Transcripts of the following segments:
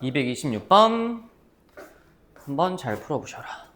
226번 한번 잘 풀어보셔라.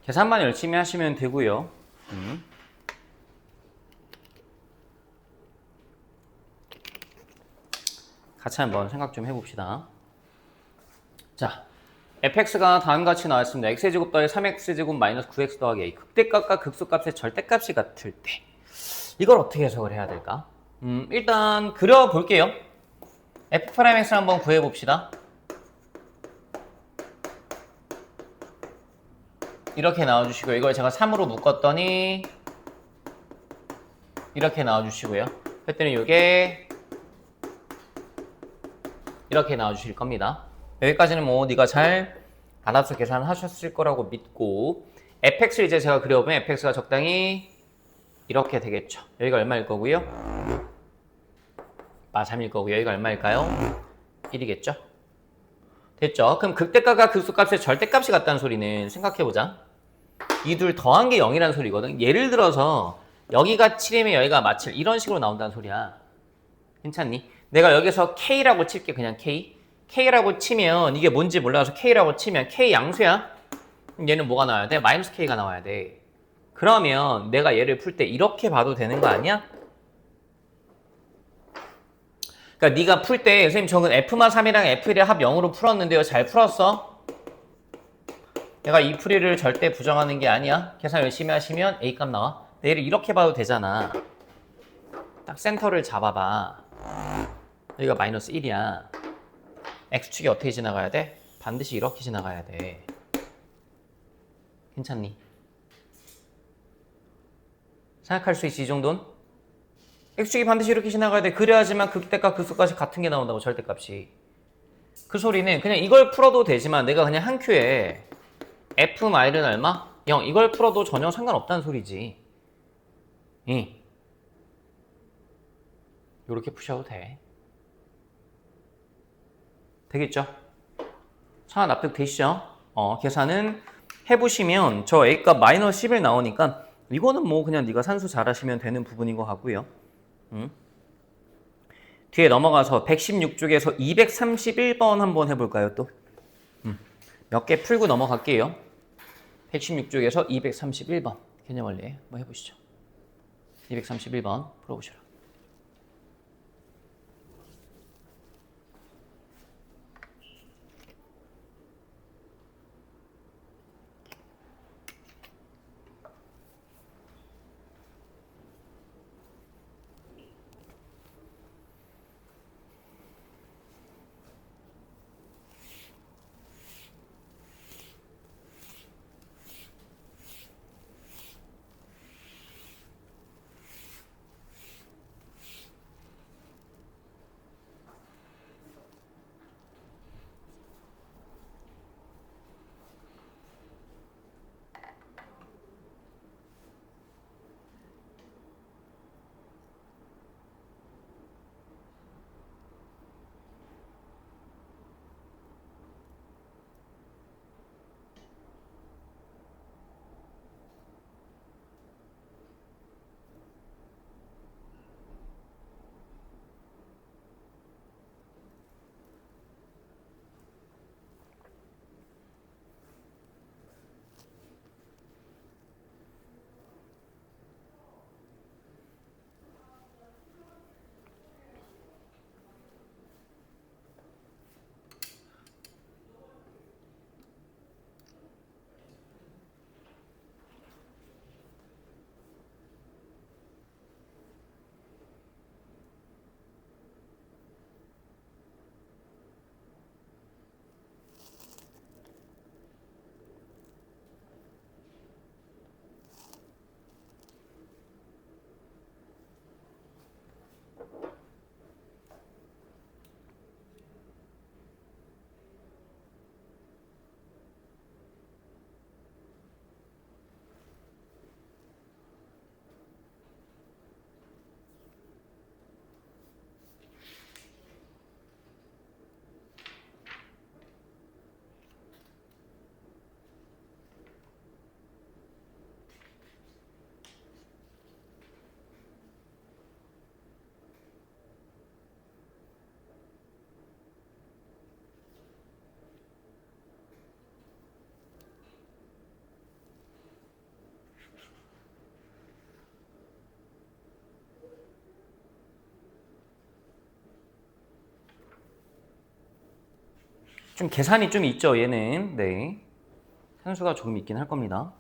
계산만 열심히 하시면 되고요. 같이 한번 생각 좀 해봅시다. 자, fx가 다음 같이 나왔습니다. x제곱 더하기 3x제곱 마이너스 9x 더하기 a. 극대값과 극소값의 절대값이 같을 때 이걸 어떻게 해석을 해야 될까? 일단 그려볼게요. f'x를 한번 구해봅시다. 이렇게 나와주시고 이걸 제가 3으로 묶었더니 이렇게 나와주시고요. 그랬더니 이게 이렇게 나와주실 겁니다. 여기까지는 뭐 네가 잘 알아서 계산하셨을 거라고 믿고 fx를 이제 제가 그려보면 fx가 적당히 이렇게 되겠죠. 여기가 얼마일 거고요? 3일 거고요. 여기가 얼마일까요? 1이겠죠? 됐죠? 그럼 극대값과 극소값의 절대값이 같다는 소리는 생각해보자. 이 둘 더한 게 0이라는 소리거든. 예를 들어서 여기가 7이면 여기가 마7 이런 식으로 나온다는 소리야. 괜찮니? 내가 여기서 K라고 칠게. 그냥 K. K라고 치면 이게 뭔지 몰라서 K라고 치면 K 양수야. 그럼 얘는 뭐가 나와야 돼? 마이너스 K가 나와야 돼. 그러면 내가 얘를 풀 때 이렇게 봐도 되는 거 아니야? 그러니까 네가 풀 때 선생님 저는 F만 3이랑 F1의 합 0으로 풀었는데요. 잘 풀었어? 내가 이 풀이를 절대 부정하는 게 아니야. 계산 열심히 하시면 A값 나와. 얘를 이렇게 봐도 되잖아. 딱 센터를 잡아봐. 여기가 마이너스 1이야. X축이 어떻게 지나가야 돼? 반드시 이렇게 지나가야 돼. 괜찮니? 생각할 수 있지 이 정도는? X축이 반드시 이렇게 지나가야 돼. 그래야지만 극대값 극소값이 같은 게 나온다고 절대값이. 그 소리는 그냥 이걸 풀어도 되지만 내가 그냥 한 큐에 F마일은 얼마? 0. 이걸 풀어도 전혀 상관없다는 소리지. 이렇게 푸셔도 돼. 되겠죠? 차 납득 되시죠? 계산은 해보시면 저 A값 마이너스 11 나오니까 이거는 뭐 그냥 네가 산수 잘하시면 되는 부분인 것 같고요. 뒤에 넘어가서 116쪽에서 231번 한번 해볼까요 또? 몇 개 풀고 넘어갈게요. 116쪽에서 231번 개념 원리 한번 해보시죠. 231번 풀어보시라. 좀 계산이 좀 있죠, 얘는. 네. 산수가 조금 있긴 할 겁니다.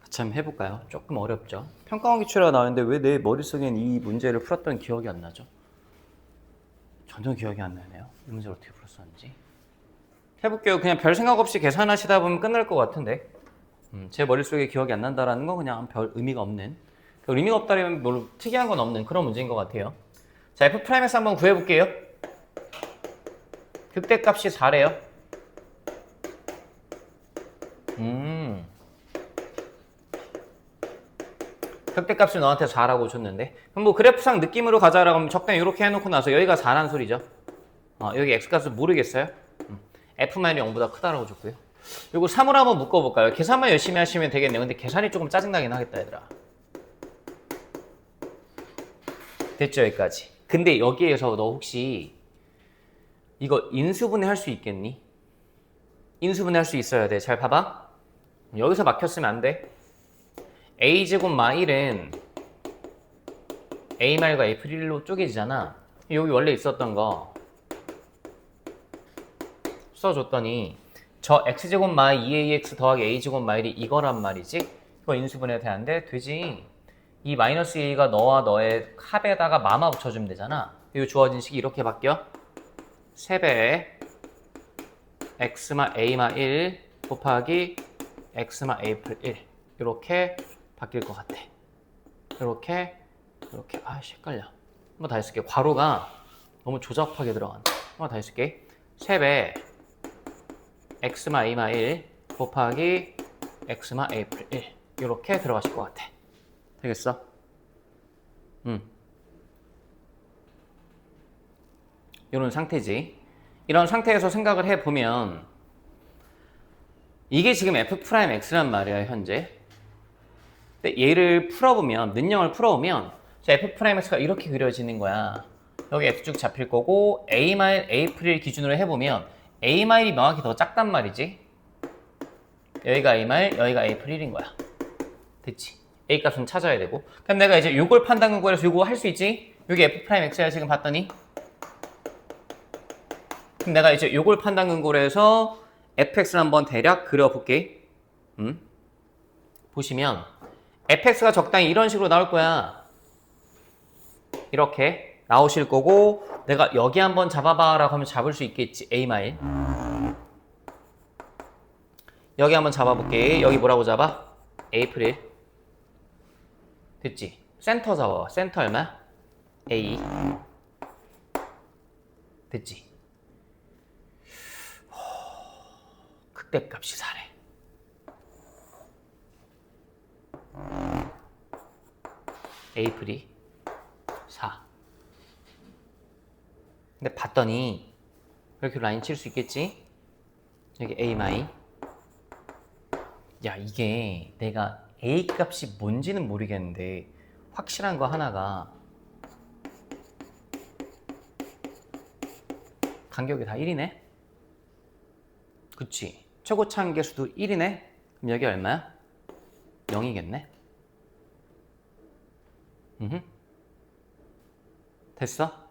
같이 한번 해볼까요? 조금 어렵죠? 평가원 기출이라 나왔는데 왜 내 머릿속엔 이 문제를 풀었던 기억이 안 나죠? 전혀 기억이 안 나네요. 이 문제를 어떻게 풀었었는지. 해볼게요. 그냥 별 생각 없이 계산하시다 보면 끝날 것 같은데. 제 머릿속에 기억이 안 난다라는 건 그냥 별 의미가 없는. 의미가 없다면 뭘 특이한 건 없는 그런 문제인 것 같아요. 자, F'에서 한번 구해볼게요. 극대값이 4래요. 극대값을 너한테 4라고 줬는데 그럼 뭐 그래프상 느낌으로 가자라고 하면 적당히 이렇게 해놓고 나서 여기가 4라는 소리죠. 여기 X값을 모르겠어요? F-0보다 크다라고 줬고요. 요거 3으로 한번 묶어볼까요? 계산만 열심히 하시면 되겠네요. 근데 계산이 조금 짜증나긴 하겠다 얘들아. 됐죠 여기까지. 근데 여기에서 너 혹시 이거 인수분해 할 수 있겠니? 인수분해 할 수 있어야 돼. 잘 봐봐. 여기서 막혔으면 안 돼. a제곱 마 1은 a 말과 a 플 1로 쪼개지잖아. 여기 원래 있었던 거 써줬더니 저 x제곱 마 2ax 더하기 a제곱 마 1이 이거란 말이지. 이거 인수분해 되는데 되지. 이 마이너스 a가 너와 너의 합에다가 마마 붙여주면 되잖아. 이 주어진 식이 이렇게 바뀌어. 3배 x마 a마 1 곱하기 x마 a 플 1 이렇게 바뀔 것 같아. 이렇게 아이씨 헷갈려. 한번 다시 쓸게. 괄호가 너무 조잡하게 들어간다. 한번 다시 쓸게. 3배 x마 a마 1 곱하기 x마 a 플 1 이렇게 들어가실 것 같아. 되겠어? 이런 상태지. 이런 상태에서 생각을 해보면 이게 지금 f'x란 말이야 현재. 근데 얘를 풀어보면 는형을 풀어보면 f'x가 이렇게 그려지는 거야. 여기 x축 잡힐 거고 a', 기준으로 해보면 a', 이 명확히 더 작단 말이지. 여기가 a', 여기가 a 플 1인 거야. 됐지? a 값은 찾아야 되고. 그럼 내가 이제 요걸 판단 근거에서 요거 할 수 있지? 여기 f'x야 지금 봤더니. 그럼 내가 이제 요걸 판단 근거로 해서 fx를 한번 대략 그려볼게. 보시면 fx가 적당히 이런 식으로 나올 거야. 이렇게 나오실 거고 내가 여기 한번 잡아봐 라고 하면 잡을 수 있겠지. a 마일. 여기 한번 잡아볼게. 여기 뭐라고 잡아? a 플 1. 됐지? 센터 잡아. 센터 얼마? a. 됐지? 극대값이 4래. a 플이 4. 근데 봤더니 이렇게 라인 칠 수 있겠지? 여기 a 마이. 야 이게 내가 a 값이 뭔지는 모르겠는데 확실한 거 하나가 간격이 다 1이네. 그치? 최고차 한계수도 1이네. 그럼 여기 얼마야? 0이겠네. 됐어?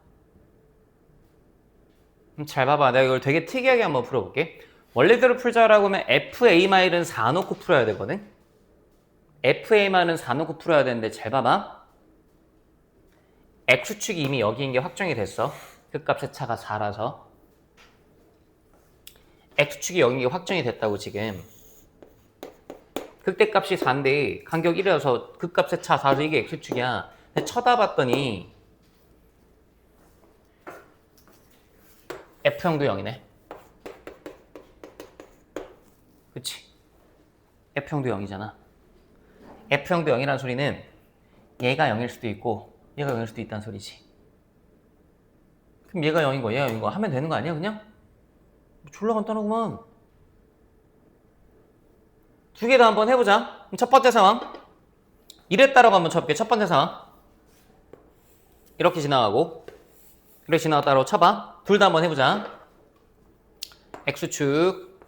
그럼 잘 봐봐. 내가 이걸 되게 특이하게 한번 풀어볼게. 원래대로 풀자라고 하면 FA마일은 4 놓고 풀어야 되거든. FA마일은 4 놓고 풀어야 되는데 잘 봐봐. X축이 이미 여기인 게 확정이 됐어. 끝값의 차가 4라서. X축이 여기인 게 확정이 됐다고 지금. 극대값이 4인데 간격 1이라서 극값의 차 4죠. 이게 X축이야. 근데 쳐다봤더니 F형도 0이네. 그치? F형도 0이잖아. F형도 0이라는 소리는 얘가 0일 수도 있고 얘가 0일 수도 있다는 소리지. 그럼 얘가 0인 거, 얘가 0인 거 하면 되는 거 아니야 그냥? 졸라 간단하구만. 두 개 다 한번 해보자. 그럼 첫 번째 상황 이랬다라고 한번 쳐볼게. 첫 번째 상황 이렇게 지나가고 이렇게 지나갔다라고 쳐봐. 둘 다 한번 해보자. X축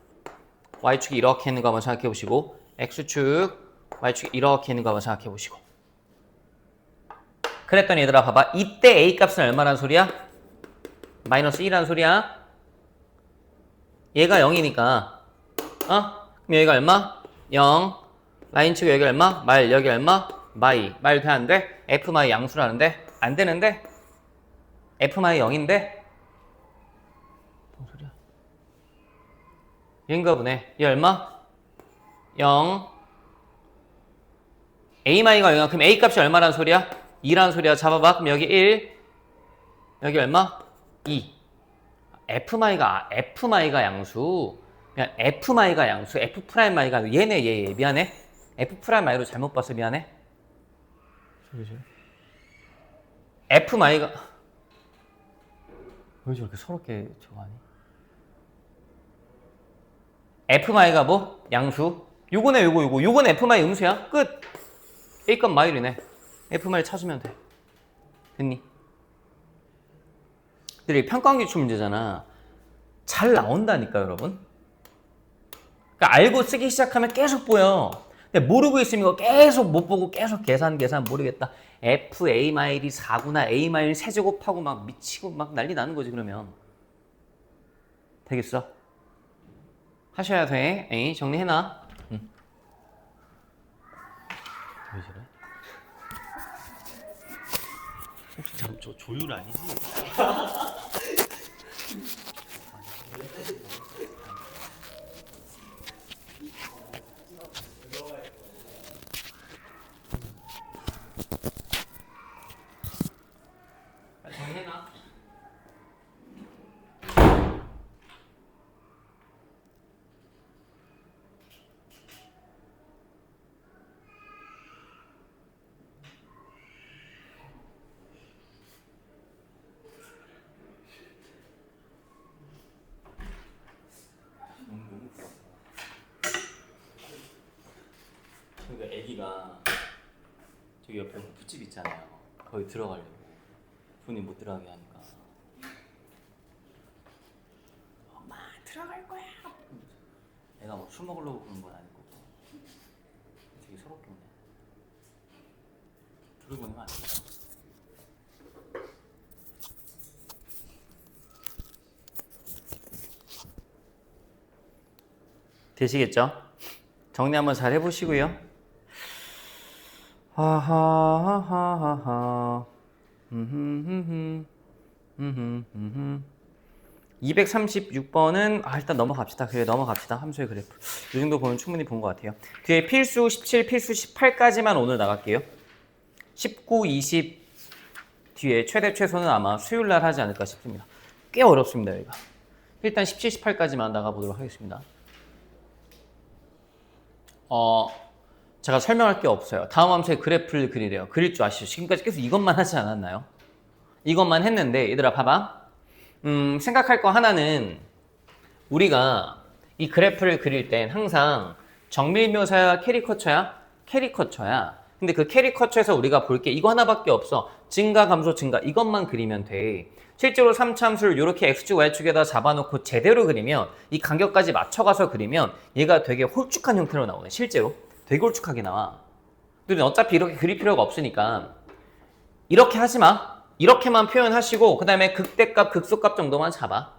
Y축이 이렇게 있는 거 한번 생각해 보시고 X축 Y축이 이렇게 있는 거 한번 생각해 보시고 그랬더니 얘들아 봐봐. 이때 A값은 얼마란 소리야? 마이너스 1이란 소리야. 얘가 0이니까 그럼 여기가 얼마? 0. 라인축 여기 얼마? 말 여기 얼마? 마이. 말 돼 안 돼? F 마이 양수라는데? 안 되는데? F 마이 0인데? 뭔 소리야? 얘인가 보네. 얘 얼마? 0. A 마이가 0이야. 그럼 A 값이 얼마란 소리야? 2라는 소리야. 잡아봐. 그럼 여기 1. 여기 얼마? 2. F 마이가 양수. 그냥 F 마이가 양수. F 프라임 마이가 얘네 얘. 미안해. F 프라임 마이로 잘못 봤어. 미안해. F 마이가 왜 저렇게 서럽게 저거 하니? F 마이가 뭐? 양수. 요거네 요거. 요건 F 마이 음수야. 끝. A값 마일이네. F 마일 찾으면 돼. 됐니? 근데 평가기출 문제잖아. 잘 나온다니까 여러분. 그러니까 알고 쓰기 시작하면 계속 보여. 근데 모르고 있으면 이거 계속 못 보고 계속 계산 모르겠다. F A 마일이 4구나. A 마일 세제곱하고 막 미치고 막 난리 나는 거지 그러면. 되겠어? 하셔야 돼. 에이, 정리해놔. 응. 왜 저래? 혹시 저 조율 아니지? 정리해놔. 그러니까 애기가 저기 옆에 호프집 있잖아요. 거기 들어가려고 손이 못 들어가게 하니까 엄마 들어갈 거야. 애가 뭐 술 먹으려고 그런 건 아니고 되게 서럽겠네. 들어보면 안 돼. 되시겠죠? 정리 한번 잘 해보시고요. 하하하하하. 236번은 일단 넘어갑시다. 그래 넘어갑시다. 함수의 그래프. 이 정도 보면 충분히 본 것 같아요. 뒤에 필수 17, 필수 18까지만 오늘 나갈게요. 19, 20 뒤에 최대 최소는 아마 수요일날 하지 않을까 싶습니다. 꽤 어렵습니다. 여기가. 일단 17, 18까지만 나가보도록 하겠습니다. 제가 설명할 게 없어요. 다음 함수의 그래프를 그리래요. 그릴 줄 아시죠? 지금까지 계속 이것만 하지 않았나요? 이것만 했는데 얘들아 봐봐. 생각할 거 하나는 우리가 이 그래프를 그릴 땐 항상 정밀묘사야 캐리커처야? 캐리커처야. 근데 그 캐리커처에서 우리가 볼 게 이거 하나밖에 없어. 증가, 감소, 증가 이것만 그리면 돼. 실제로 3차함수를 이렇게 x축, y축에다 잡아놓고 제대로 그리면 이 간격까지 맞춰가서 그리면 얘가 되게 홀쭉한 형태로 나오네. 실제로 되게 홀쭉하게 나와. 근데 어차피 이렇게 그릴 필요가 없으니까 이렇게 하지 마. 이렇게만 표현하시고 그 다음에 극대값, 극소값 정도만 잡아.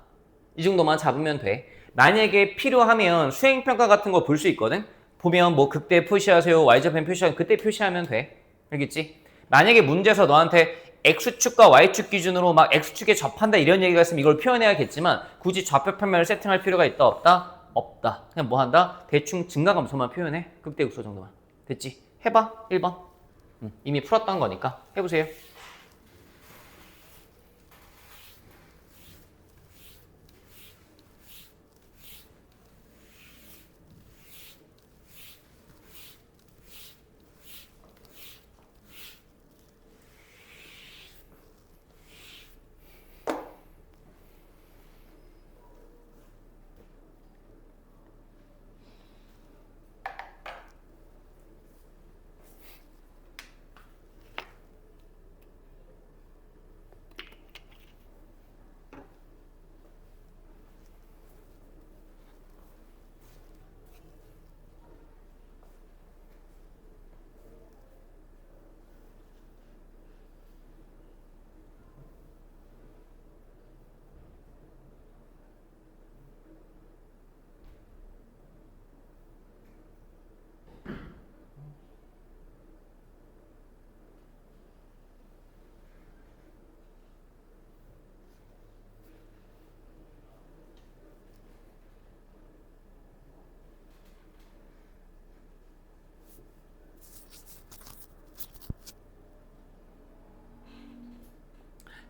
이 정도만 잡으면 돼. 만약에 필요하면 수행평가 같은 거 볼 수 있거든. 보면 뭐 극대 표시하세요, y좌편 표시하세요. 그때 표시하면 돼. 알겠지? 만약에 문제에서 너한테 x축과 y축 기준으로 막 x축에 접한다 이런 얘기가 있으면 이걸 표현해야겠지만 굳이 좌표 평면을 세팅할 필요가 있다 없다? 없다. 그냥 뭐 한다? 대충 증가감소만 표현해. 극대 극소 정도만. 됐지? 해봐. 1번. 이미 풀었던 거니까 해보세요.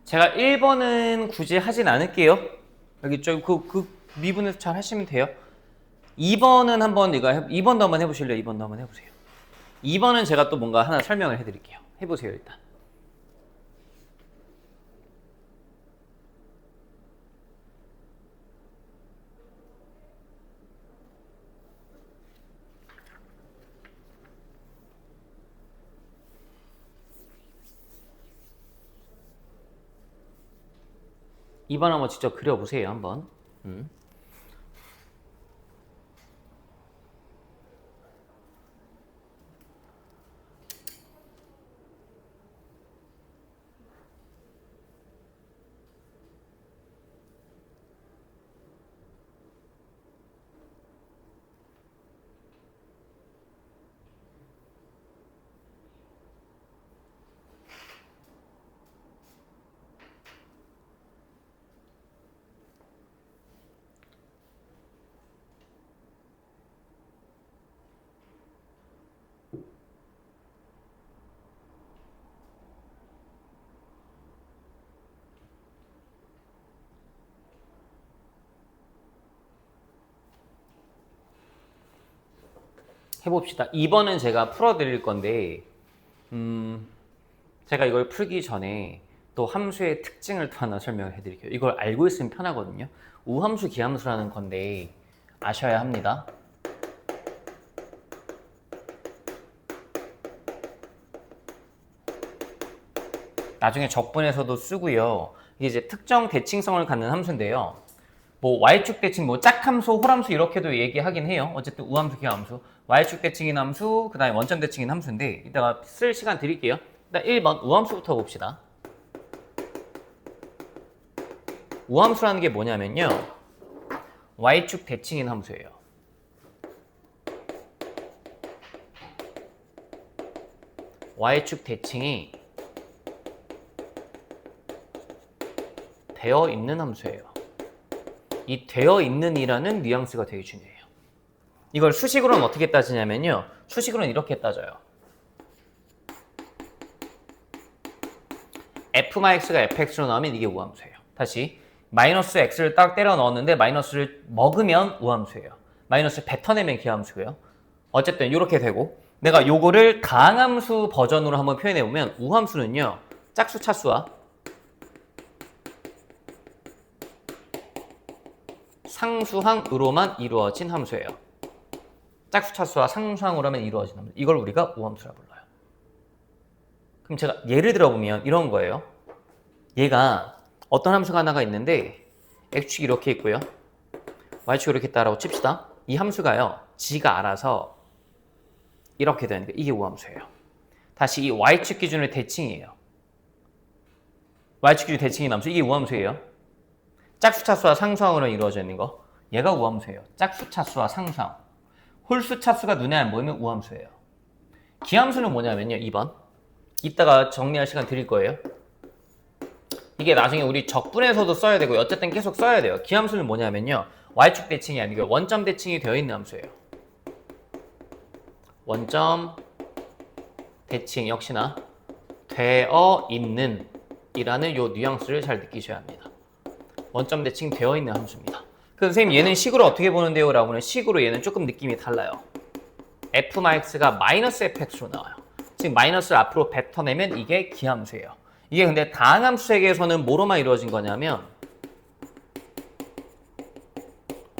제가 1번은 굳이 하진 않을게요. 여기 그 미분에서 잘 하시면 돼요. 2번은 한번 2번도 한번 해보실래요? 2번도 한번 해보세요. 2번은 제가 또 뭔가 하나 설명을 해드릴게요. 해보세요, 일단. 이번 한번 직접 그려보세요, 한번. 해봅시다. 2번은 제가 풀어드릴 건데 제가 이걸 풀기 전에 또 함수의 특징을 또 하나 설명을 해드릴게요. 이걸 알고 있으면 편하거든요. 우함수, 기함수라는 건데 아셔야 합니다. 나중에 적분에서도 쓰고요. 이게 이제 특정 대칭성을 갖는 함수인데요. 뭐 y축 대칭, 뭐 짝함수, 홀함수 이렇게도 얘기하긴 해요. 어쨌든 우함수, 기함수, y축 대칭인 함수, 그 다음에 원점 대칭인 함수인데 이따가 쓸 시간 드릴게요. 일단 1번 우함수부터 봅시다. 우함수라는 게 뭐냐면요, y축 대칭인 함수예요. y축 대칭이 되어 있는 함수예요. 이 되어 있는 이라는 뉘앙스가 되게 중요해요. 이걸 수식으로는 어떻게 따지냐면요, 수식으로는 이렇게 따져요. f-x가 fx로 나오면 이게 우함수예요. 다시 마이너스 x를 딱 때려 넣었는데 마이너스를 먹으면 우함수예요. 마이너스를 뱉어내면 기함수고요. 어쨌든 이렇게 되고, 내가 요거를 가항함수 버전으로 한번 표현해 보면 우함수는요, 짝수 차수와 상수항으로만 이루어진 함수예요. 짝수 차수와 상수항으로만 이루어진 함수. 이걸 우리가 우함수라 불러요. 그럼 제가 예를 들어 보면 이런 거예요. 얘가 어떤 함수가 하나가 있는데 x축이 이렇게 있고요. y축이 이렇게 있다라고 칩시다. 이 함수가요. 지가 알아서 이렇게 되는 게 이게 우함수예요. 다시 이 y축 기준의 대칭이에요. y축 기준 대칭인 함수 이게 우함수예요. 짝수 차수와 상수항으로 이루어져 있는 거 얘가 우함수예요. 짝수 차수와 상수항. 홀수 차수가 눈에 안 보이면 우함수예요. 기함수는 뭐냐면요. 2번. 이따가 정리할 시간 드릴 거예요. 이게 나중에 우리 적분에서도 써야 되고 어쨌든 계속 써야 돼요. 기함수는 뭐냐면요. y축 대칭이 아니고 원점 대칭이 되어 있는 함수예요. 원점 대칭 역시나 되어 있는 이라는 요 뉘앙스를 잘 느끼셔야 합니다. 원점 대칭 되어 있는 함수입니다. 그래서 선생님 얘는 식으로 어떻게 보는데요? 라고 하면 식으로 얘는 조금 느낌이 달라요. fx가 마이너스 fx로 나와요. 지금 마이너스를 앞으로 뱉어내면 이게 기함수예요. 이게 근데 다항함수 세계에서는 뭐로만 이루어진 거냐면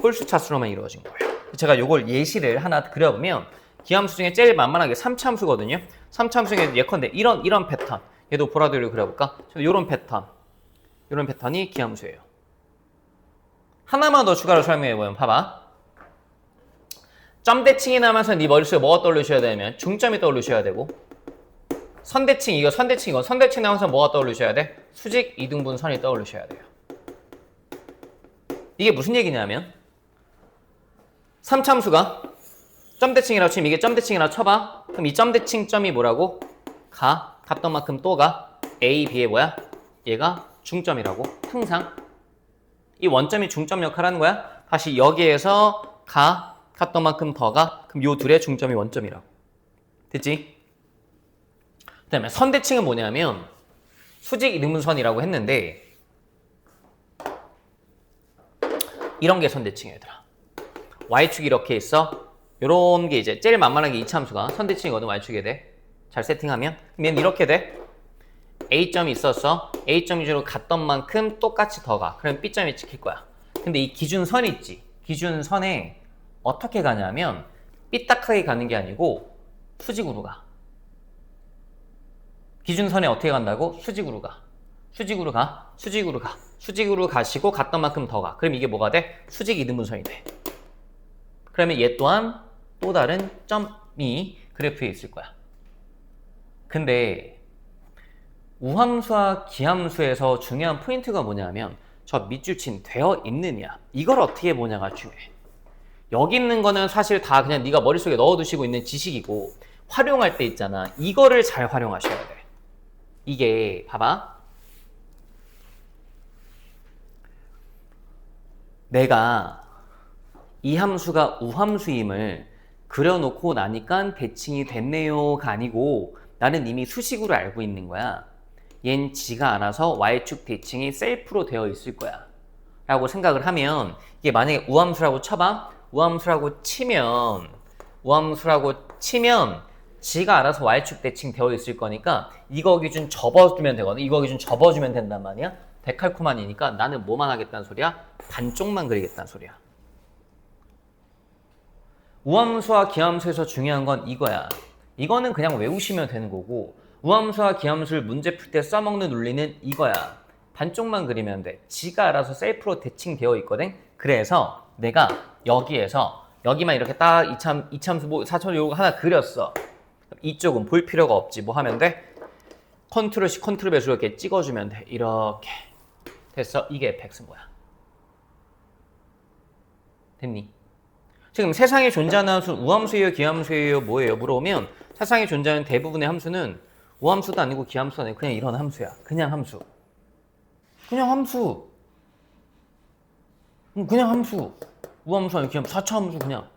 홀수 차수로만 이루어진 거예요. 제가 요걸 예시를 하나 그려보면 기함수 중에 제일 만만하게 3차함수거든요. 3차함수 중에 예컨대 이런 패턴. 얘도 보라도를 그려볼까? 이런 패턴. 이런 패턴이 기함수예요. 하나만 더 추가로 설명해보면 봐봐. 점 대칭이 나면서 네 머릿속에 뭐가 떠올리셔야 되냐면 중점이 떠올리셔야 되고 선대칭 이거 선대칭 나면서 뭐가 떠올리셔야 돼? 수직 이등분선이 떠올리셔야 돼요. 이게 무슨 얘기냐면 3참수가 점대칭이라고 치면 이게 점대칭이라고 쳐봐. 그럼 이 점대칭 점이 뭐라고? 갔던 만큼 또 가. A, B의 뭐야? 얘가 중점이라고. 항상 이 원점이 중점 역할을 하는 거야. 다시 여기에서 갔던 만큼 더 가. 그럼 요 둘의 중점이 원점이라고. 됐지? 그 다음에 선대칭은 뭐냐면 수직 이등분선이라고 했는데 이런 게 선대칭이야 얘들아. y축이 이렇게 있어. 요런 게 이제 제일 만만하게 이차함수가 선대칭이거든. y축에 돼. 잘 세팅하면 그럼 얘는 이렇게 돼. A점이 있었어. A점 위주로 갔던 만큼 똑같이 더 가. 그럼 B점이 찍힐 거야. 근데 이 기준선 있지. 기준선에 어떻게 가냐면 삐딱하게 가는 게 아니고 수직으로 가. 기준선에 어떻게 간다고? 수직으로 가. 수직으로 가. 수직으로 가. 수직으로 가시고 갔던 만큼 더 가. 그럼 이게 뭐가 돼? 수직 이등분선이 돼. 그러면 얘 또한 또 다른 점이 그래프에 있을 거야. 근데 우함수와 기함수에서 중요한 포인트가 뭐냐면 저 밑줄친 되어 있느냐 이걸 어떻게 보냐가 중요해. 여기 있는 거는 사실 다 그냥 네가 머릿속에 넣어두시고 있는 지식이고 활용할 때 있잖아. 이거를 잘 활용하셔야 돼. 이게 봐봐. 내가 이 함수가 우함수임을 그려놓고 나니까 대칭이 됐네요가 아니고 나는 이미 수식으로 알고 있는 거야. 얜 지가 알아서 y축 대칭이 셀프로 되어 있을 거야 라고 생각을 하면 이게 만약에 우함수라고 쳐봐. 우함수라고 치면 지가 알아서 y축 대칭 되어 있을 거니까 이거 기준 접어주면 되거든. 이거 기준 접어주면 된단 말이야. 데칼코마니니까 나는 뭐만 하겠다는 소리야? 반쪽만 그리겠다는 소리야. 우함수와 기함수에서 중요한 건 이거야. 이거는 그냥 외우시면 되는 거고 우함수와 기함수를 문제 풀 때 써먹는 논리는 이거야. 반쪽만 그리면 돼. 지가 알아서 셀프로 대칭되어 있거든. 그래서 내가 여기에서 여기만 이렇게 딱 이참수 뭐 4천 요거 하나 그렸어. 이쪽은 볼 필요가 없지. 뭐 하면 돼? 컨트롤 C 컨트롤 배수로 이렇게 찍어주면 돼. 이렇게 됐어. 이게 fx인 거야. 됐니? 지금 세상에 존재하는 함수는 우함수예요, 기함수예요, 뭐예요? 물어보면 세상에 존재하는 대부분의 함수는 우함수도 아니고 기함수도 아니고 그냥 이런 함수야. 그냥 함수. 그냥 함수. 그냥 함수. 우함수 아니고 기함수. 4차 함수 그냥.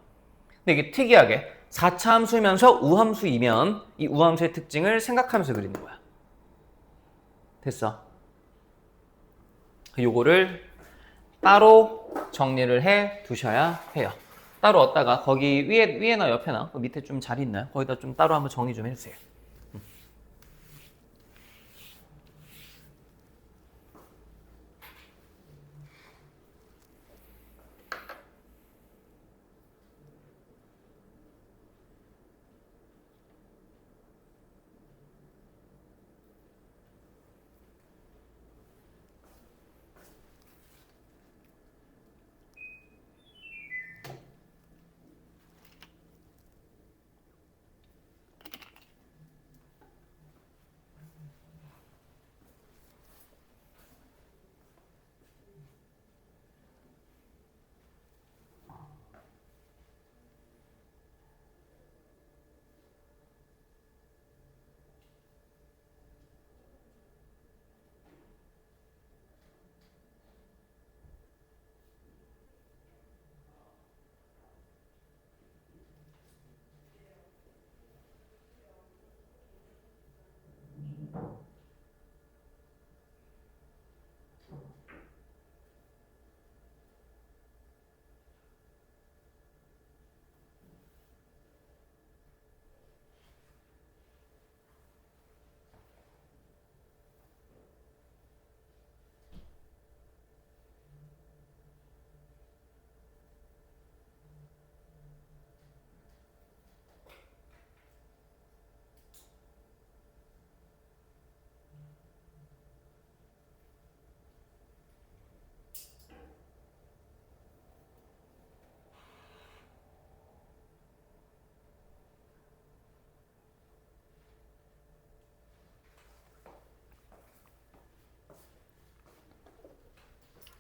근데 이게 특이하게 4차 함수면서 우함수이면 이 우함수의 특징을 생각하면서 그리는 거야. 됐어. 요거를 따로 정리를 해 두셔야 해요. 따로 얻다가 거기 위에나 옆에나 밑에 좀 자리 있나요? 거기다 좀 따로 한번 정리 좀 해주세요.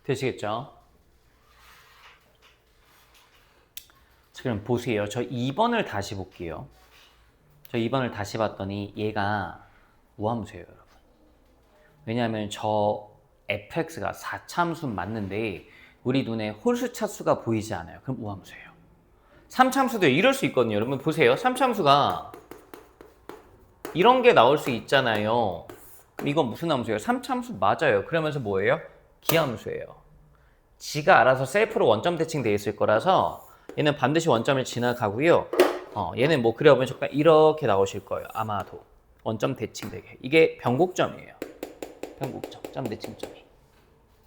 되시겠죠? 자, 그럼 보세요. 저 2번을 다시 볼게요. 저 2번을 다시 봤더니 얘가 우함수예요, 여러분. 왜냐하면 저 fx가 4차함수 맞는데 우리 눈에 홀수 차수가 보이지 않아요. 그럼 우함수예요. 3차함수도 이럴 수 있거든요. 여러분 보세요. 3차함수가 이런 게 나올 수 있잖아요. 그럼 이건 무슨 함수예요? 3차함수 맞아요. 그러면서 뭐예요? 기함수예요. 지가 알아서 셀프로 원점 대칭되어 있을 거라서 얘는 반드시 원점을 지나가고요. 얘는 뭐 그려보면 잠깐 이렇게 나오실 거예요. 아마도 원점 대칭되게. 이게 변곡점이에요. 변곡점, 점 대칭점이.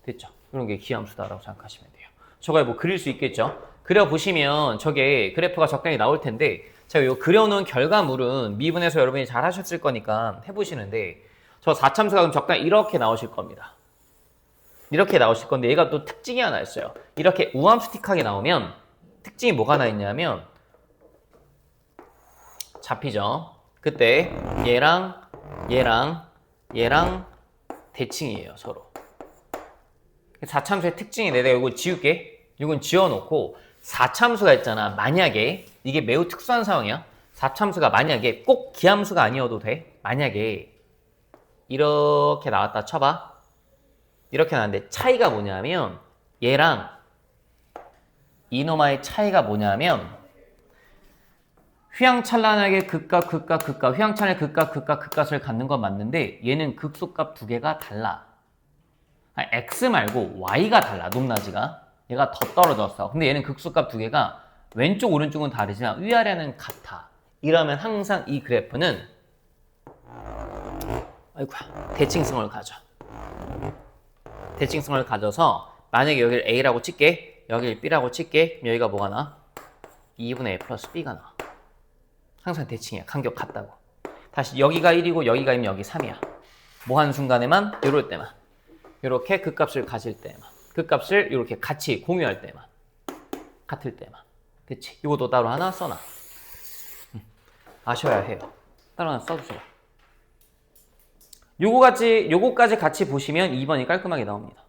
됐죠? 이런 게 기함수다라고 생각하시면 돼요. 저걸 뭐 그릴 수 있겠죠? 그려보시면 저게 그래프가 적당히 나올 텐데 제가 요 그려놓은 결과물은 미분에서 여러분이 잘 하셨을 거니까 해보시는데 저 4참수가 그럼 적당히 이렇게 나오실 겁니다. 이렇게 나오실 건데 얘가 또 특징이 하나 있어요. 이렇게 우함수틱하게 나오면 특징이 뭐가 하나 있냐면 잡히죠. 그때 얘랑 대칭이에요, 서로. 4참수의 특징이 내가 이거 지울게. 이건 지워놓고 4참수가 있잖아. 만약에 이게 매우 특수한 상황이야. 4참수가 만약에 꼭 기함수가 아니어도 돼. 만약에 이렇게 나왔다 쳐봐. 이렇게 나왔는데 차이가 뭐냐면 얘랑 이노마의 차이가 뭐냐면 휘황찬란하게 극과 휘황찬란하게 극과 극값을 갖는 건 맞는데 얘는 극소값 두 개가 달라. x 말고 y가 달라. 높낮이가. 얘가 더 떨어졌어. 근데 얘는 극소값 두 개가 왼쪽 오른쪽은 다르지만 위아래는 같아. 이러면 항상 이 그래프는 아이고야, 대칭성을 가져. 대칭성을 가져서 만약에 여기를 a라고 칠게. 여기를 b라고 칠게. 그럼 여기가 뭐가 나? 2분의 a 플러스 b가 나와. 항상 대칭이야. 간격 같다고. 다시 여기가 1이고 여기가 2면 여기 3이야. 뭐 하는 순간에만? 이럴 때만. 이렇게 극값을 가질 때만. 극값을 이렇게 같이 공유할 때만. 같을 때만. 그치? 이것도 따로 하나 써놔. 아셔야 해요. 따로 하나 써주세요. 요거까지 같이 보시면 2번이 깔끔하게 나옵니다.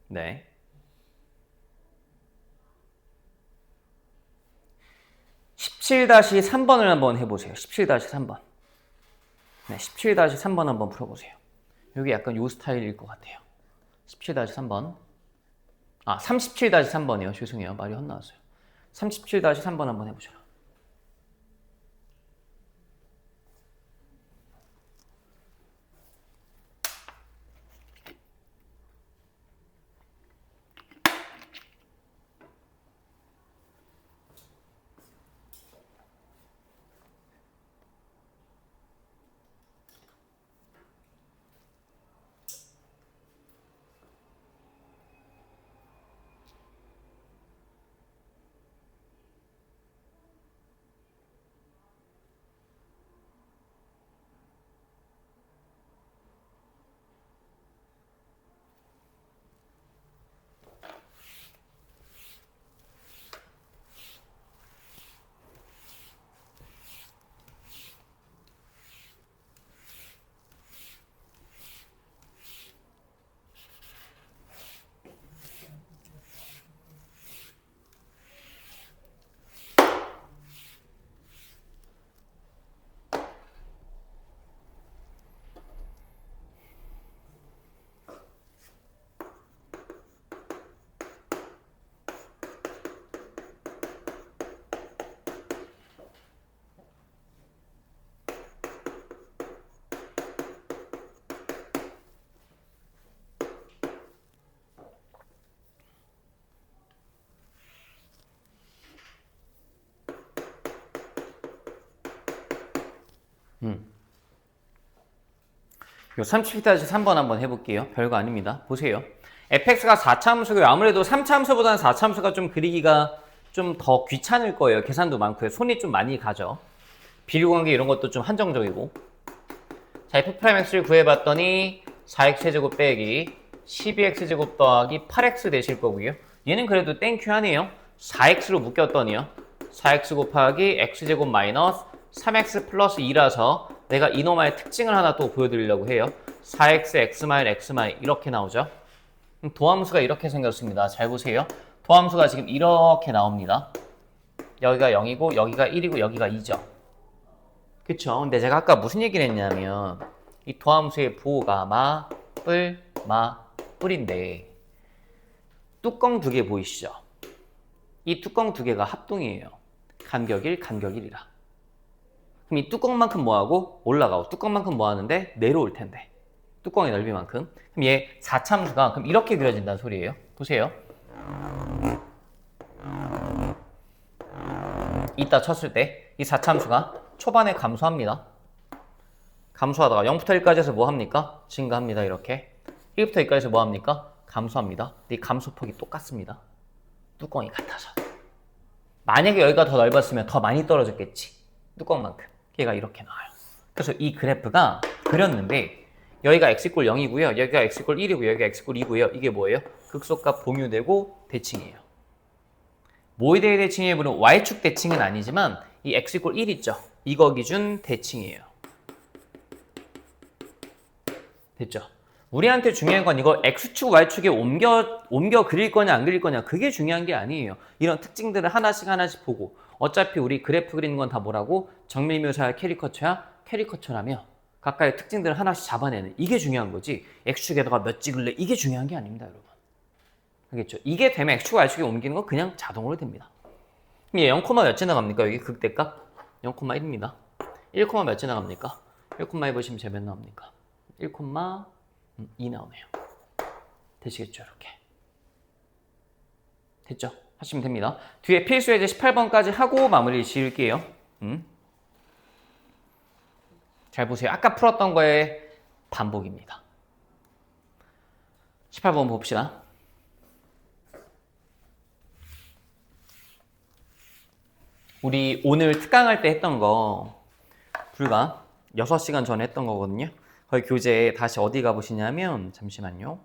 네. 17-3번을 한번 해보세요. 17-3번. 네, 17-3번 한번 풀어보세요. 여기 약간 요 스타일일 것 같아요. 17-3번. 아, 37-3번이요. 죄송해요. 말이 헛나왔어요. 37-3번 한번 해보셔라. 요 37-3번 한번 해볼게요. 별거 아닙니다. 보세요. fx가 4차 함수고요. 아무래도 3차 함수보다는 4차 함수가 좀 그리기가 좀 더 귀찮을 거예요. 계산도 많고요. 손이 좀 많이 가죠. 비례관계 이런 것도 좀 한정적이고. 자, f'x를 구해봤더니 4x제곱 빼기 12x제곱 더하기 8x 되실 거고요. 얘는 그래도 땡큐 하네요. 4x로 묶였더니요. 4x 곱하기 x제곱 마이너스 3x 플러스 2라서 내가 이놈의 특징을 하나 또 보여드리려고 해요. 4x, x 이렇게 나오죠. 도함수가 이렇게 생겼습니다. 잘 보세요. 도함수가 지금 이렇게 나옵니다. 여기가 0이고 여기가 1이고 여기가 2죠. 그쵸? 근데 제가 아까 무슨 얘기를 했냐면 이 도함수의 부호가 마, 뿔인데 뚜껑 두 개 보이시죠? 이 뚜껑 두 개가 합동이에요. 간격 1, 간격 1이라. 그럼 이 뚜껑만큼 뭐하고 올라가고 뚜껑만큼 뭐하는데 내려올 텐데 뚜껑의 넓이만큼. 그럼 얘 4참수가 그럼 이렇게 그려진다는 소리예요. 보세요. 이따 쳤을 때 이 4참수가 초반에 감소합니다. 감소하다가 0부터 1까지 해서 뭐 합니까? 증가합니다. 이렇게 1부터 2까지 해서 뭐 합니까? 감소합니다. 근데 이 감소폭이 똑같습니다. 뚜껑이 같아서. 만약에 여기가 더 넓었으면 더 많이 떨어졌겠지. 뚜껑만큼. 얘가 이렇게 나와요. 그래서 이 그래프가 그렸는데 여기가 x = 0이고요. 여기가 x = 1이고요. 여기가 x = 2고요. 이게 뭐예요? 극소값 공유되고 대칭이에요. 뭐에 대해 대칭이에요? 물론 y축 대칭은 아니지만 이 x = 1 있죠? 이거 기준 대칭이에요. 됐죠? 우리한테 중요한 건 이거 x축, y축에 옮겨 그릴 거냐 안 그릴 거냐 그게 중요한 게 아니에요. 이런 특징들을 하나씩 보고 어차피 우리 그래프 그리는 건 다 뭐라고? 정밀묘사야 캐리커처야? 캐리커처라며 각각의 특징들을 하나씩 잡아내는 이게 중요한 거지 x축에다가 몇 찍을래? 이게 중요한 게 아닙니다, 여러분. 알겠죠? 이게 되면 x축, y축에 옮기는 건 그냥 자동으로 됩니다. 그럼 얘 0, 몇 지나갑니까? 여기 극대값? 0,1입니다. 1, 몇 지나갑니까? 1, 해보시면 제 몇 나옵니까? 1,2 나오네요. 되시겠죠, 이렇게. 됐죠? 하시면 됩니다. 뒤에 필수 예제 18번까지 하고 마무리 지을게요. 잘 보세요. 아까 풀었던 거의 반복입니다. 18번 봅시다. 우리 오늘 특강할 때 했던 거 불과 6시간 전에 했던 거거든요. 거기 교재에 다시 어디 가보시냐면 잠시만요.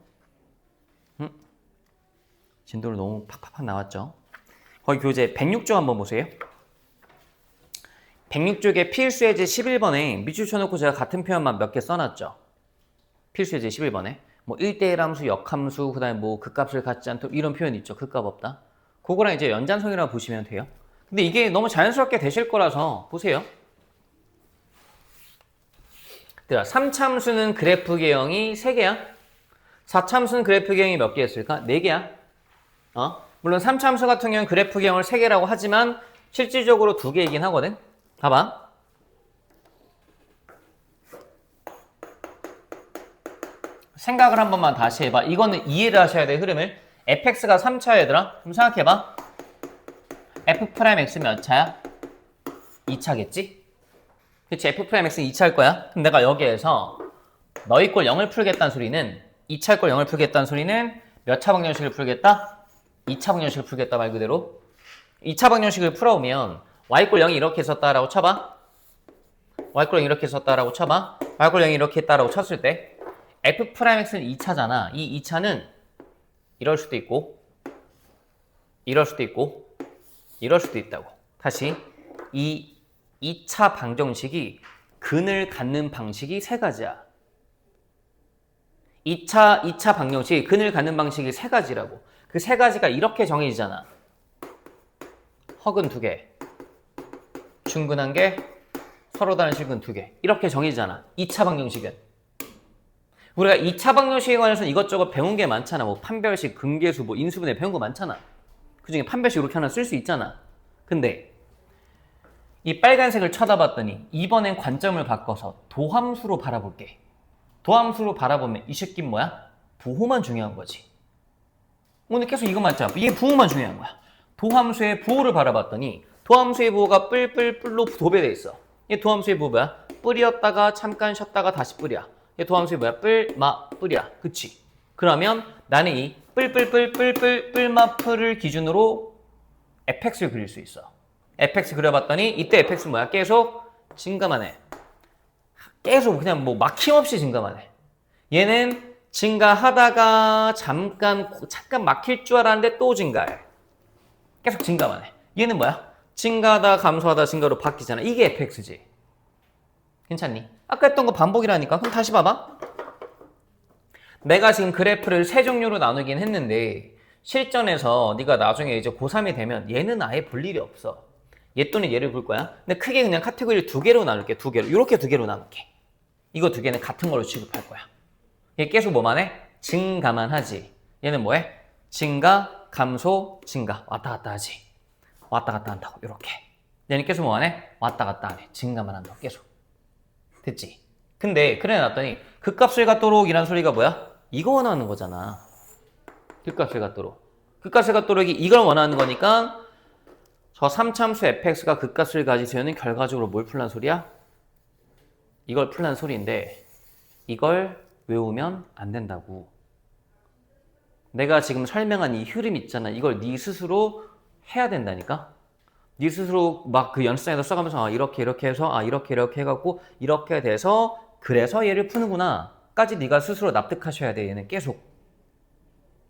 진도를 너무 팍팍팍 나왔죠. 거기 교재 106쪽 한번 보세요. 106쪽에 필수예제 11번에 밑줄 쳐놓고 제가 같은 표현만 몇 개 써놨죠. 필수예제 11번에 뭐 1대1 함수, 역함수, 그 다음에 뭐 극값을 갖지 않도록 이런 표현 있죠. 극값 없다. 그거랑 이제 연장성이라고 보시면 돼요. 근데 이게 너무 자연스럽게 되실 거라서 보세요. 3참수는 그래프 개형이 3개야. 4참수는 그래프 개형이 몇 개였을까? 4개야. 물론 3참수 같은 경우는 그래프 개형을 3개라고 하지만 실질적으로 2개이긴 하거든. 봐봐. 생각을 한 번만 다시 해봐. 이거는 이해를 하셔야 돼, 흐름을. fx가 3차야, 얘들아. 그럼 생각해봐. f'(x) 몇 차야? 2차겠지? 그치? f'x는 2차일 거야. 그럼 내가 여기에서 너 이꼴 0을 풀겠다는 소리는 2차 이꼴 0을 풀겠다는 소리는 몇 차 방정식을 풀겠다? 2차 방정식을 풀겠다 말 그대로. 2차 방정식을 풀어오면 y 이꼴 0이 이렇게 썼다라고 쳐봐. y 이꼴 0이 이렇게 썼다라고 쳐봐. y 이꼴 0이 이렇게 했다라고 쳤을 때 f'x는 2차잖아. 이 2차는 이럴 수도 있고 이럴 수도 있고 이럴 수도 있다고. 다시 이 2차 방정식이 근을 갖는 방식이 3가지야. 2차 방정식이 근을 갖는 방식이 3가지라고. 그 3가지가 이렇게 정해지잖아. 허근 2개, 중근한 게, 서로 다른 실근 2개. 이렇게 정해지잖아. 2차 방정식은. 우리가 2차 방정식에 관해서는 이것저것 배운 게 많잖아. 뭐 판별식, 근계수, 뭐 인수분해 배운 거 많잖아. 그중에 판별식 이렇게 하나 쓸 수 있잖아. 근데 이 빨간색을 쳐다봤더니 이번엔 관점을 바꿔서 도함수로 바라볼게. 도함수로 바라보면 이 새끼는 뭐야? 부호만 중요한 거지. 오늘 계속 이것만 했잖아. 이게 부호만 중요한 거야. 도함수의 부호를 바라봤더니 도함수의 부호가 뿔로 도배돼 있어. 이 도함수의 부호 뭐야? 뿔이었다가 잠깐 쉬었다가 다시 뿔이야. 이 도함수의 뭐야? 뿔이야. 그치? 그러면 나는 이 뿔마풀을 기준으로 fx를 그릴 수 있어. fx 그려봤더니 이때 fx는 뭐야? 계속 증가만 해. 계속 그냥 뭐 막힘없이 증가만 해. 얘는 증가하다가 잠깐 막힐 줄 알았는데 또 증가해. 계속 증가만 해. 얘는 뭐야? 증가하다 감소하다 증가로 바뀌잖아. 이게 fx지. 괜찮니? 아까 했던 거 반복이라니까. 그럼 다시 봐봐. 내가 지금 그래프를 세 종류로 나누긴 했는데 실전에서 네가 나중에 이제 고3이 되면 얘는 아예 볼 일이 없어. 얘 또는 얘를 볼 거야. 근데 크게 그냥 카테고리를 두 개로 나눌게. 두 개로. 이렇게 두 개로 나눌게. 이거 두 개는 같은 걸로 취급할 거야. 얘 계속 뭐만 해? 증가만 하지. 얘는 뭐해? 증가, 감소, 증가. 왔다 갔다 하지. 왔다 갔다 한다고. 이렇게. 얘는 계속 뭐만 해? 왔다 갔다 안 해. 증가만 한다고. 계속. 됐지? 근데 그래 놨더니 극값을 갖도록 이란 소리가 뭐야? 이거 원하는 거잖아. 극값을 갖도록. 극값을 갖도록이 이걸 원하는 거니까 저 3참수 fx가 극값을 가지세요는 결과적으로 뭘 풀란 소리야? 이걸 풀란 소리인데 이걸 외우면 안 된다고. 내가 지금 설명한 이 흐름 있잖아. 이걸 네 스스로 해야 된다니까. 네 스스로 막 그 연습장에서 써가면서 이렇게 해서 이렇게 해갖고 이렇게 돼서 그래서 얘를 푸는구나 까지 네가 스스로 납득하셔야 돼. 얘는 계속.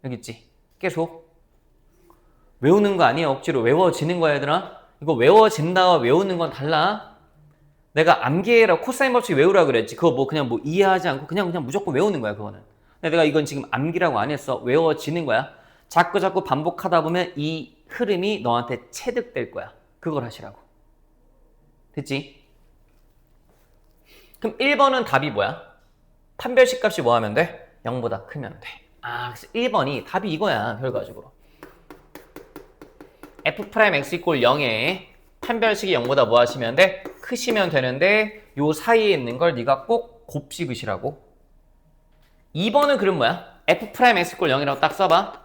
여기 있지? 계속. 외우는 거 아니야. 억지로 외워지는 거야 얘들아. 이거 외워진다와 외우는 건 달라. 내가 암기해라 코사인 법칙 외우라 그랬지. 그거 뭐 그냥 뭐 이해하지 않고 그냥 무조건 외우는 거야 그거는. 근데 내가 이건 지금 암기라고 안 했어. 외워지는 거야. 자꾸 반복하다 보면 이 흐름이 너한테 체득될 거야. 그걸 하시라고. 됐지? 그럼 1번은 답이 뭐야? 판별식 값이 뭐 하면 돼? 0보다 크면 돼. 아, 1번이 답이 이거야 결과적으로. f'x = 0에 판별식이 0보다 뭐 하시면 돼? 크시면 되는데 요 사이에 있는 걸 네가 꼭 곱씹으시라고. 2번은 그럼 뭐야? f'x = 0이라고 딱 써봐.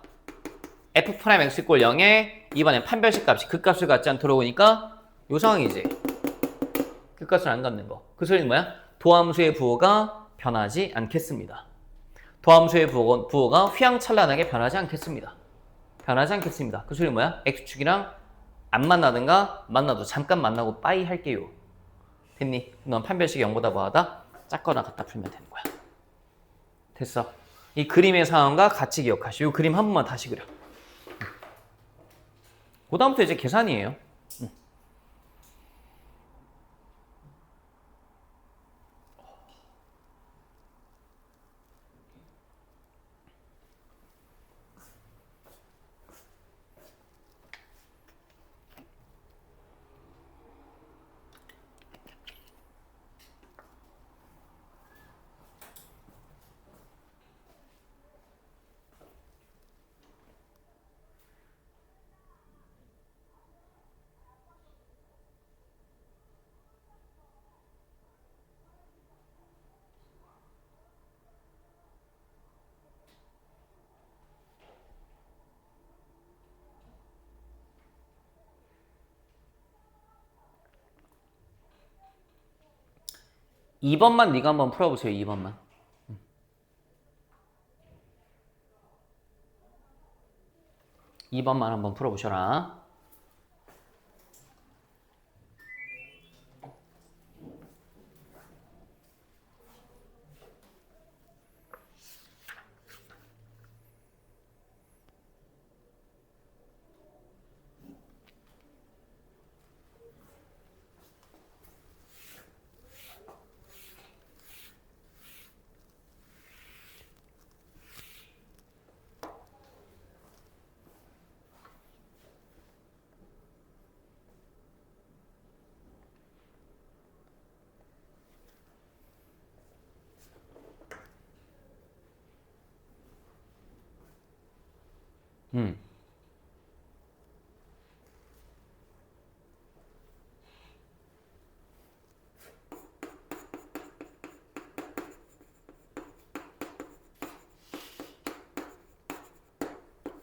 f'x = 0에 이번엔 판별식 값이 극값을 갖지 않도록 오니까 요 상황이지. 극값을 안 갖는 거. 그 소리는 뭐야? 도함수의 부호가 변하지 않겠습니다. 도함수의 부호가 휘황찬란하게 변하지 않겠습니다. 변하지 않겠습니다. 그 소리는 뭐야? x축이랑 안 만나든가 만나도 잠깐 만나고 빠이 할게요. 됐니? 넌 판별식이 0보다 뭐하다? 작거나 같다 풀면 되는 거야. 됐어. 이 그림의 상황과 같이 기억하시오. 이 그림 한 번만 다시 그려. 그 다음부터 이제 계산이에요. (2번만) 네가 한번 풀어보세요. 2번만. 2번만 한번 풀어보셔라.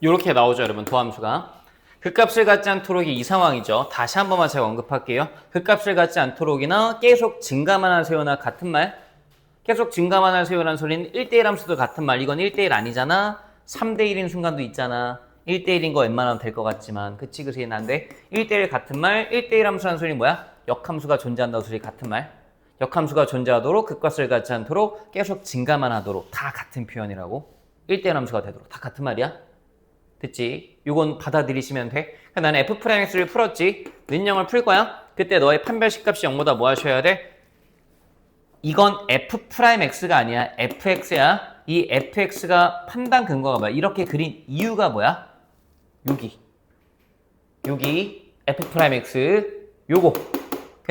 이렇게 나오죠 여러분. 도함수가 극값을 갖지 않도록이 이 상황이죠. 다시 한 번만 제가 언급할게요. 극값을 갖지 않도록이나 계속 증가만 하세요나 같은 말. 계속 증가만 하세요라는 소리는 1대1 함수도 같은 말. 이건 1대1 아니잖아. 3대1인 순간도 있잖아. 1대1인 거 웬만하면 될 것 같지만 그치 그치 난데 1대1 같은 말. 1대1 함수라는 소리는 뭐야? 역함수가 존재한다는 소리 같은 말. 역함수가 존재하도록 극값을 갖지 않도록 계속 증가만 하도록 다 같은 표현이라고. 1대1 함수가 되도록 다 같은 말이야. 됐지? 요건 받아들이시면 돼. 나는 f'x를 풀었지. 는영을 풀 거야. 그때 너의 판별식 값이 0보다 뭐 하셔야 돼? 이건 f'x가 아니야. fx야. 이 fx가 판단 근거가 뭐야? 이렇게 그린 이유가 뭐야? 여기 f'x 요거.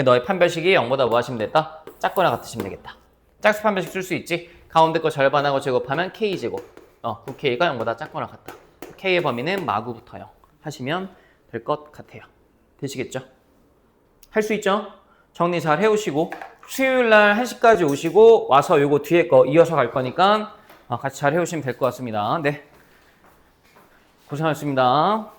너의 판별식이 0보다 뭐 하시면 됐다? 작거나 같으시면 되겠다. 짝수 판별식 쓸 수 있지? 가운데 거 절반하고 제곱하면 k제곱. 9k가 0보다 작거나 같다. k의 범위는 마구부터 0 하시면 될 것 같아요. 되시겠죠? 할 수 있죠? 정리 잘 해오시고 수요일날 1시까지 오시고 와서 요거 뒤에 거 이어서 갈 거니까 같이 잘 해오시면 될 것 같습니다. 네, 고생하셨습니다.